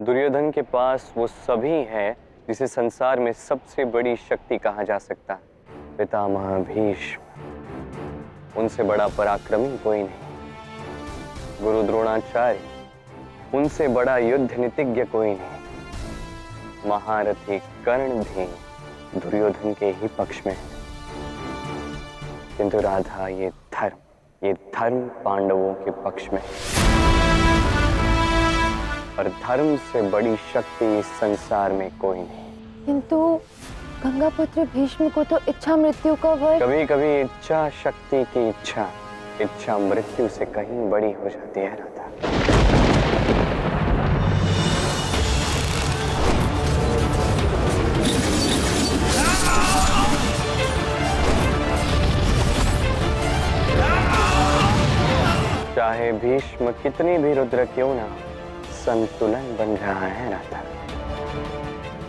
दुर्योधन के पास वो सभी है जिसे संसार में सबसे बड़ी शक्ति कहा जा सकता है, पितामह भीष्म। उनसे बड़ा पराक्रमी कोई नहीं। गुरु द्रोणाचार्य, उनसे बड़ा युद्ध नीतिज्ञ कोई नहीं। महारथी कर्ण भी दुर्योधन के ही पक्ष में है। किंतु राधा, ये धर्म पांडवों के पक्ष में है। और धर्म से बड़ी शक्ति इस संसार में कोई नहीं। किंतु गंगा पुत्र भीष्म को तो इच्छा मृत्यू का वर। कभी कभी इच्छा शक्ति की इच्छा मृत्यु से कहीं बड़ी हो जाती है राधा। चाहे भीष्म कितनी भी रुद्र क्यों ना, संतुलन बन रहा है राधा।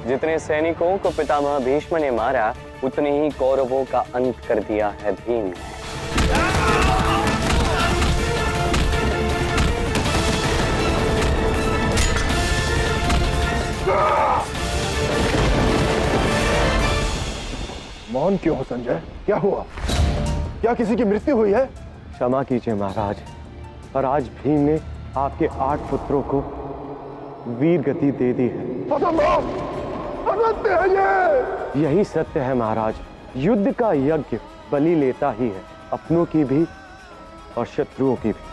जितने सैनिकों को पितामह भीष्म ने मारा, उतने ही कौरवों का अंत कर दिया है भीम ने। मौन क्यों हो संजय? क्या हुआ? क्या किसी की मृत्यु हुई है? क्षमा कीजिए महाराज, पर आज भीम ने आपके 8 पुत्रों को वीर गति दे दी है। असत्य है ये। यही सत्य है महाराज। युद्ध का यज्ञ बलि लेता ही है, अपनों की भी और शत्रुओं की भी।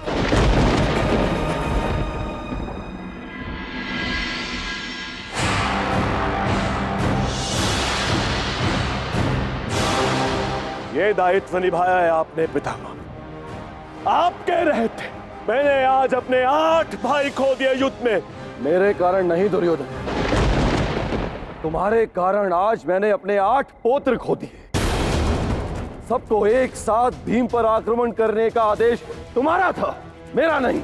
ये दायित्व निभाया है आपने पितामह। आप कह रहे थे मैंने आज अपने 8 भाई खो दिए युद्ध में। मेरे कारण नहीं दुर्योधन, तुम्हारे कारण आज मैंने अपने 8 पोत्र खो दिए। सबको एक साथ भीम पर आक्रमण करने का आदेश तुम्हारा था, मेरा नहीं।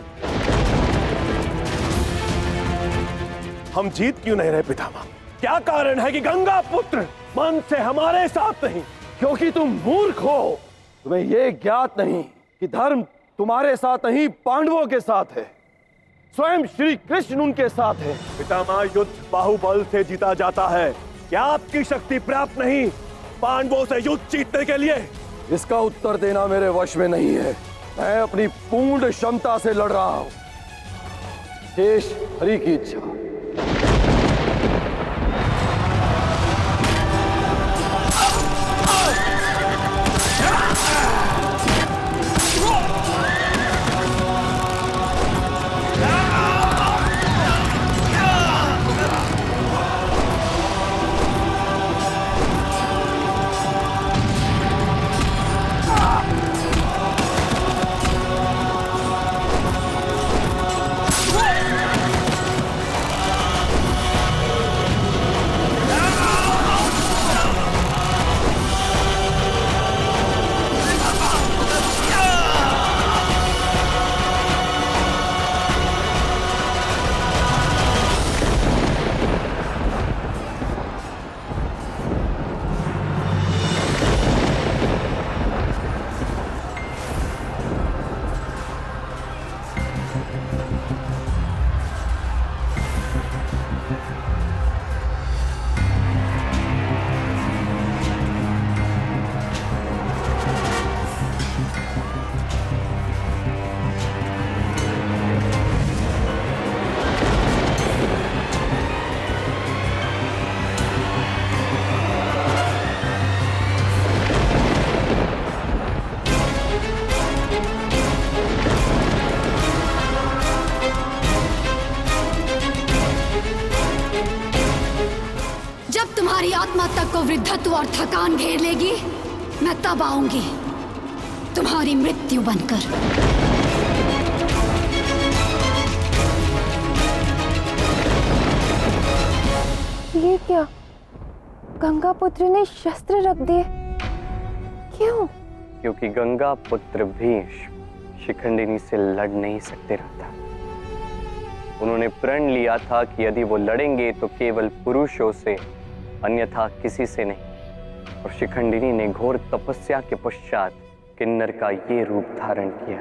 हम जीत क्यों नहीं रहे पितामह? क्या कारण है कि गंगा पुत्र मन से हमारे साथ नहीं? क्योंकि तुम मूर्ख हो। तुम्हें यह ज्ञात नहीं कि धर्म तुम्हारे साथ नहीं, पांडवों के साथ है। स्वयं श्री कृष्ण उनके साथ है। पितामह, युद्ध बाहुबल से जीता जाता है। क्या आपकी शक्ति पर्याप्त नहीं पांडवों से युद्ध जीतने के लिए? इसका उत्तर देना मेरे वश में नहीं है। मैं अपनी पूर्ण क्षमता से लड़ रहा हूं। शेष हरि की इच्छा। आत्मा तक को वृद्धत्व और थकान घेर लेगी, मैं तब आऊंगी तुम्हारी मृत्यु बनकर। ये क्या? गंगा पुत्र ने शस्त्र रख दिए। क्यों? क्योंकि गंगा पुत्र भीष्म शिखंडिनी से लड़ नहीं सकते रहता। उन्होंने प्रण लिया था कि यदि वो लड़ेंगे तो केवल पुरुषों से, अन्यथा किसी से नहीं। और शिखंडिनी ने घोर तपस्या के पश्चात किन्नर का ये रूप धारण किया।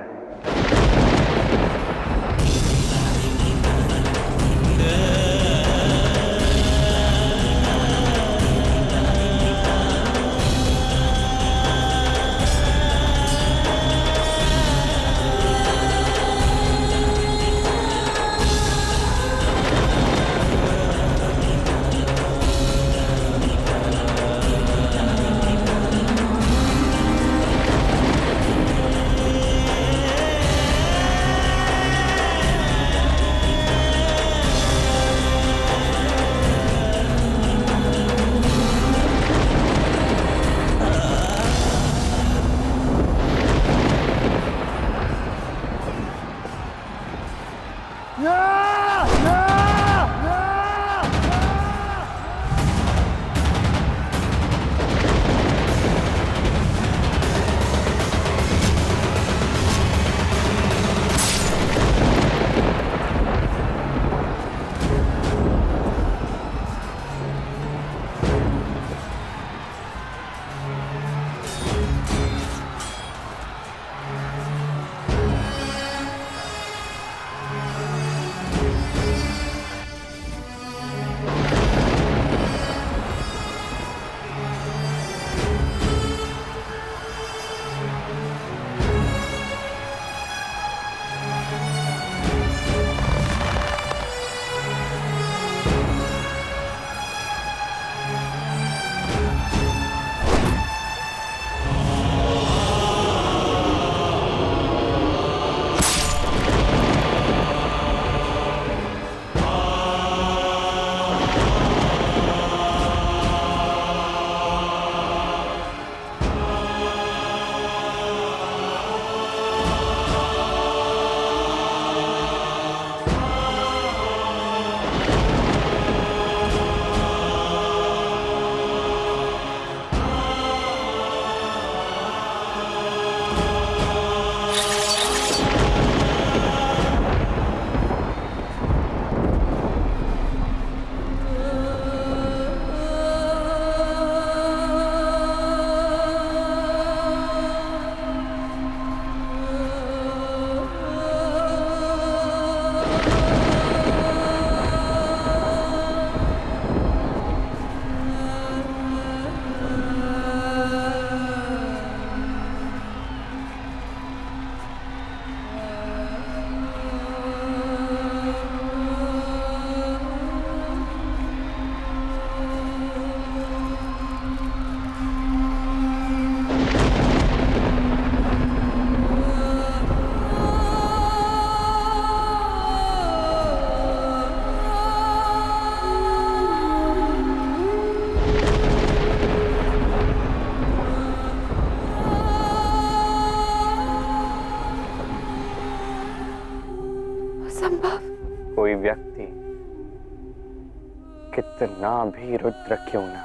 कितना भी रुद्र क्यों ना,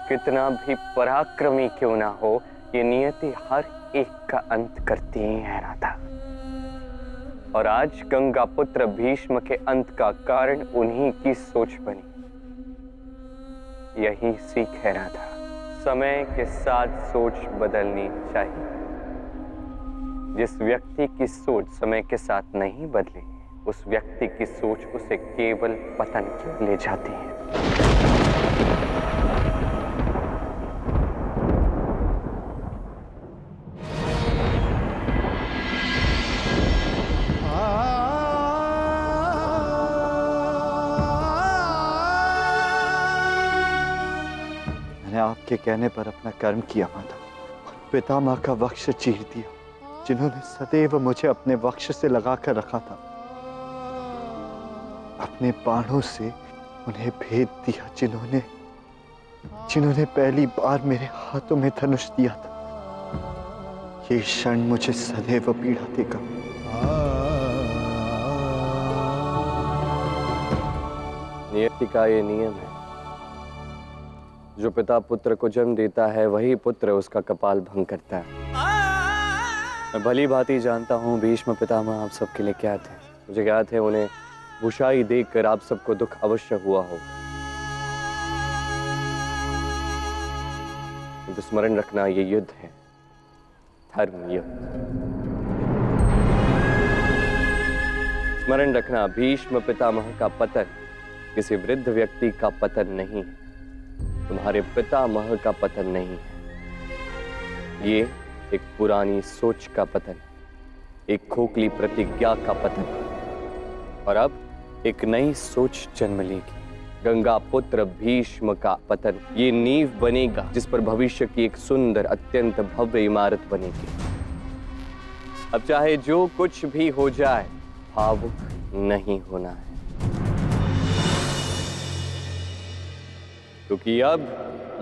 कितना भी पराक्रमी क्यों ना हो, ये नियति हर एक का अंत करती ही है नाथा। और आज गंगा पुत्र भीष्म के अंत का कारण उन्हीं की सोच बनी। यही सीख है नाथा, समय के साथ सोच बदलनी चाहिए। जिस व्यक्ति की सोच समय के साथ नहीं बदली, उस व्यक्ति की सोच उसे केवल पतन की ओर ले जाती है। मैंने आपके कहने पर अपना कर्म किया माता, पितामह का वक्ष चीर दिया, जिन्होंने सदैव मुझे अपने वक्ष से लगाकर रखा था। अपने बाणों से उन्हें भेद दिया, जिन्होंने पहली बार मेरे हाथों में धनुष दिया था। ये क्षण मुझे सदैव पीड़ा देगा। नियति का ये नियम है, जो पिता पुत्र को जन्म देता है वही पुत्र उसका कपाल भंग करता है। मैं भली भांति जानता हूँ भीष्म पितामह आप सबके लिए क्या थे। मुझे ज्ञात है उन्हें भूषाई देखकर आप सबको दुख अवश्य हुआ हो। तो स्मरण रखना, ये युद्ध है, धर्म युद्ध। स्मरण रखना, भीष्म पितामह का पतन किसी वृद्ध व्यक्ति का पतन नहीं है, तुम्हारे पितामह का पतन नहीं है। ये एक पुरानी सोच का पतन, एक खोखली प्रतिज्ञा का पतन, और अब एक नई सोच जन्म लेगी। गंगा पुत्र भीष्म का पतन ये नींव बनेगा जिस पर भविष्य की एक सुंदर अत्यंत भव्य इमारत बनेगी। अब चाहे जो कुछ भी हो जाए, भावुक नहीं होना है, क्योंकि अब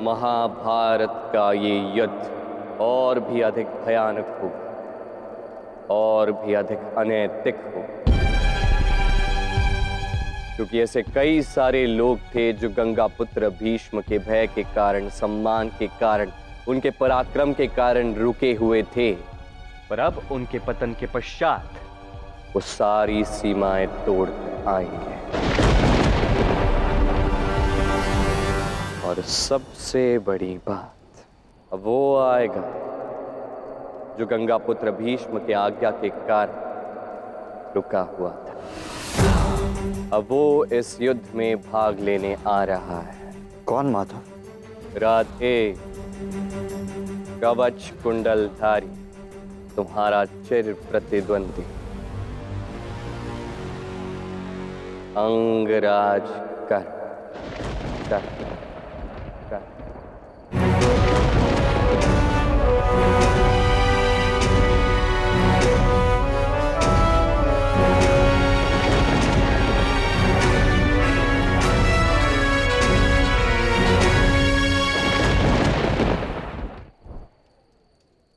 महाभारत का ये युद्ध और भी अधिक भयानक होगा, और भी अधिक अनैतिक होगा। क्योंकि ऐसे कई सारे लोग थे जो गंगा पुत्र भीष्म के भय के कारण, सम्मान के कारण, उनके पराक्रम के कारण रुके हुए थे, पर अब उनके पतन के पश्चात वो सारी सीमाएं तोड़ कर आएंगे। और सबसे बड़ी बात, अब वो आएगा जो गंगा पुत्र भीष्म के आज्ञा के कारण रुका हुआ था। अब वो इस युद्ध में भाग लेने आ रहा है। कौन माता? राधे, कवच कुंडलधारी, तुम्हारा चिर प्रतिद्वंदी अंगराज कर।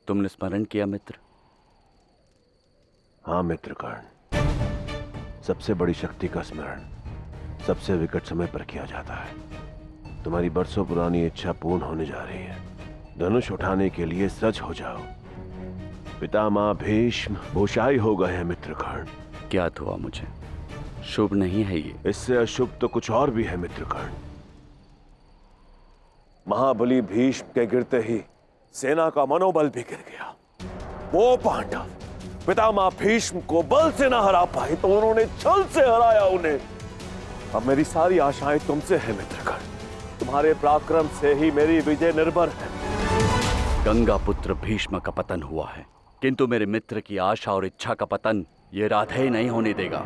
तुमने स्मरण किया मित्र? हाँ मित्रकर्ण, सबसे बड़ी शक्ति का स्मरण सबसे विकट समय पर किया जाता है। तुम्हारी बरसों पुरानी इच्छा पूर्ण होने जा रही है। धनुष उठाने के लिए सज हो जाओ। पितामह भीष्म भूषाई हो गए हैं मित्रकर्ण। ज्ञात हुआ मुझे, शुभ नहीं है ये। इससे अशुभ तो कुछ और भी है मित्रकर्ण। महाबली भीष्म के गिरते ही सेना का मनोबल भी गिर गया। वो पांडव पितामह भीष्म को बल से न हरा पाए तो उन्होंने छल से हराया उन्हें। अब मेरी सारी आशाएं तुमसे है मित्रगण। तुम्हारे पराक्रम से ही मेरी विजय निर्भर है। गंगा पुत्र भीष्म का पतन हुआ है, किंतु मेरे मित्र की आशा और इच्छा का पतन ये राधे नहीं होने देगा।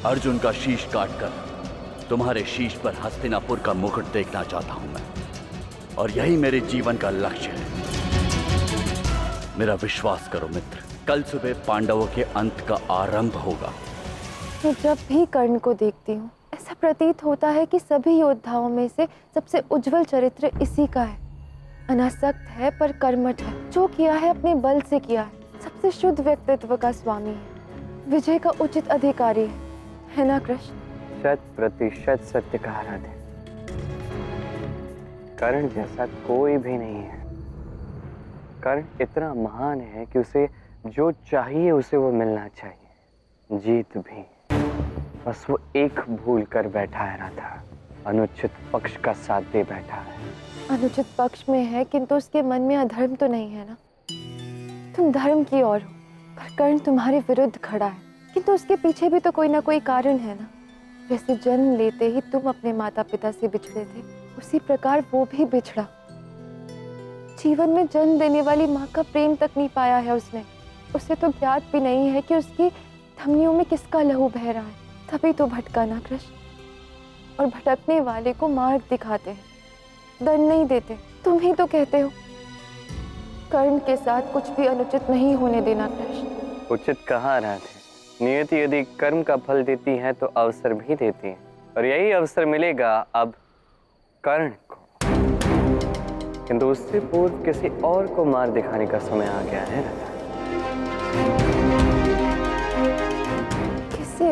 अर्जुन का शीश काटकर तुम्हारे शीश पर हस्तिनापुर का मुकुट देखना चाहता हूं मैं, और यही मेरे जीवन का लक्ष्य है। मेरा विश्वास करो मित्र, कल सुबह पांडवों के अंत का आरंभ होगा। मैं जब भी कर्ण को देखती हूँ ऐसा प्रतीत होता है कि सभी योद्धाओं में से सबसे उज्जवल चरित्र इसी का है। अनासक्त है पर कर्मठ है, जो किया है अपने बल से किया है। सबसे शुद्ध व्यक्तित्व का स्वामी है, विजय का उचित अधिकारी है ना कृष्ण? 100% सत्य कहा राधे। कर्ण जैसा कोई भी नहीं है। कर्ण इतना महान है कि उसे जो चाहिए उसे वो मिलना चाहिए। जीत भी, बस वो एक भूल कर बैठा है राधा, अनुचित पक्ष का साथ दे बैठा है। अनुचित पक्ष में है, किंतु उसके मन में अधर्म तो नहीं है ना। तुम धर्म की ओर हो, पर कर्ण तुम्हारे विरुद्ध खड़ा है, किंतु उसके पीछे भी तो कोई ना कोई कारण है ना। जैसे जन्म लेते ही तुम अपने माता पिता से बिछड़े थे, उसी प्रकार वो भी बिछड़ा। जीवन में जन्म देने वाली माँ का प्रेम तक नहीं पाया है उसने। उसे तो ज्ञात भी नहीं है कि उसकी धमनियों में किसका लहू बह रहा है। तभी तो भटका ना कृष्ण, और भटकने वाले को मार्ग दिखाते हैं, दंड नहीं देते। तुम ही तो कहते हो कर्ण के साथ कुछ भी अनुचित नहीं होने देना कृष्ण। उचित कहाँ राधे, नियति यदि कर्म का फल देती है तो अवसर भी देती है, और यही अवसर मिलेगा अब कर्ण को। किंतु उससे पूर्व किसी और को मार दिखाने का समय आ गया है राधा। किसे?